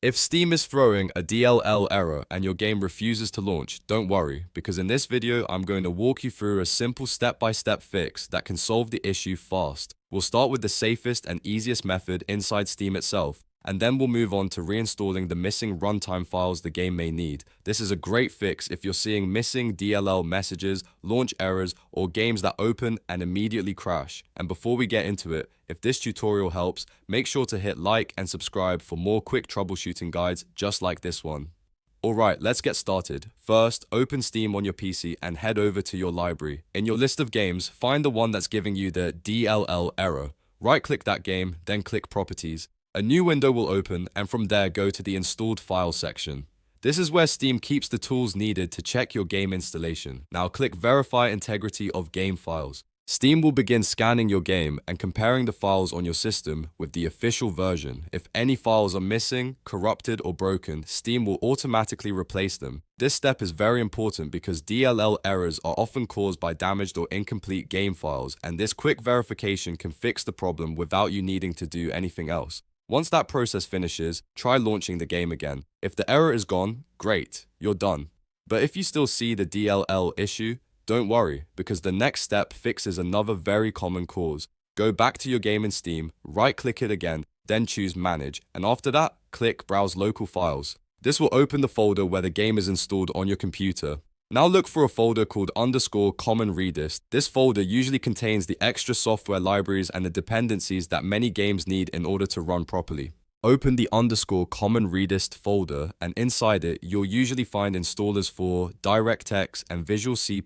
If Steam is throwing a DLL error and your game refuses to launch, don't worry, because in this video I'm going to walk you through a simple step-by-step fix that can solve the issue fast. We'll start with the safest and easiest method inside Steam itself, and then we'll move on to reinstalling the missing runtime files the game may need. This is a great fix if you're seeing missing DLL messages, launch errors, or games that open and immediately crash. And before we get into it, if this tutorial helps, make sure to hit like and subscribe for more quick troubleshooting guides just like this one. Alright, let's get started. First, open Steam on your PC and head over to your library. In your list of games, find the one that's giving you the DLL error. Right-click that game, then click Properties. A new window will open, and from there go to the Installed Files section. This is where Steam keeps the tools needed to check your game installation. Now click Verify Integrity of Game Files. Steam will begin scanning your game and comparing the files on your system with the official version. If any files are missing, corrupted, or broken, Steam will automatically replace them. This step is very important because DLL errors are often caused by damaged or incomplete game files, and this quick verification can fix the problem without you needing to do anything else. Once that process finishes, try launching the game again. If the error is gone, great, you're done. But if you still see the DLL issue, don't worry, because the next step fixes another very common cause. Go back to your game in Steam, right-click it again, then choose Manage, and after that, click Browse Local Files. This will open the folder where the game is installed on your computer. Now look for a folder called _CommonRedist. This folder usually contains the extra software libraries and the dependencies that many games need in order to run properly. Open the _CommonRedist folder, and inside it, you'll usually find installers for DirectX and Visual C++.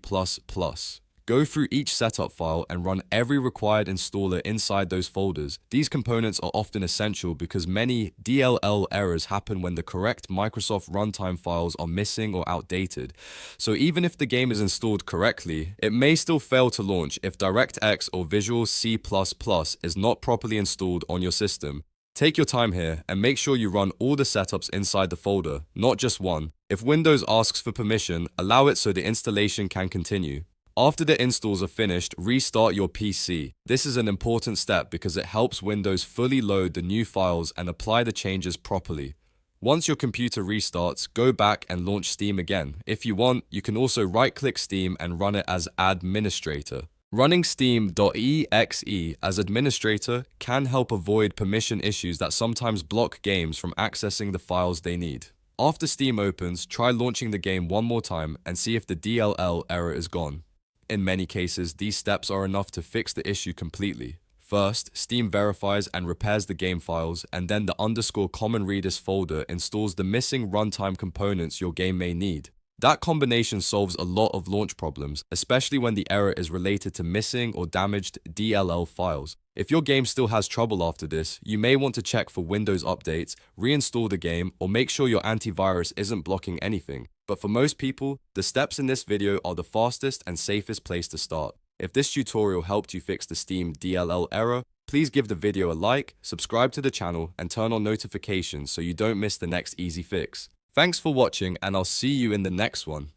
Go through each setup file and run every required installer inside those folders. These components are often essential because many DLL errors happen when the correct Microsoft runtime files are missing or outdated. So even if the game is installed correctly, it may still fail to launch if DirectX or Visual C++ is not properly installed on your system. Take your time here and make sure you run all the setups inside the folder, not just one. If Windows asks for permission, allow it so the installation can continue. After the installs are finished, restart your PC. This is an important step because it helps Windows fully load the new files and apply the changes properly. Once your computer restarts, go back and launch Steam again. If you want, you can also right-click Steam and run it as administrator. Running Steam.exe as administrator can help avoid permission issues that sometimes block games from accessing the files they need. After Steam opens, try launching the game one more time and see if the DLL error is gone. In many cases, these steps are enough to fix the issue completely. First, Steam verifies and repairs the game files, and then the _CommonRedist folder installs the missing runtime components your game may need. That combination solves a lot of launch problems, especially when the error is related to missing or damaged DLL files. If your game still has trouble after this, you may want to check for Windows updates, reinstall the game, or make sure your antivirus isn't blocking anything. But for most people, the steps in this video are the fastest and safest place to start. If this tutorial helped you fix the Steam DLL error, please give the video a like, subscribe to the channel, and turn on notifications so you don't miss the next easy fix. Thanks for watching, and I'll see you in the next one.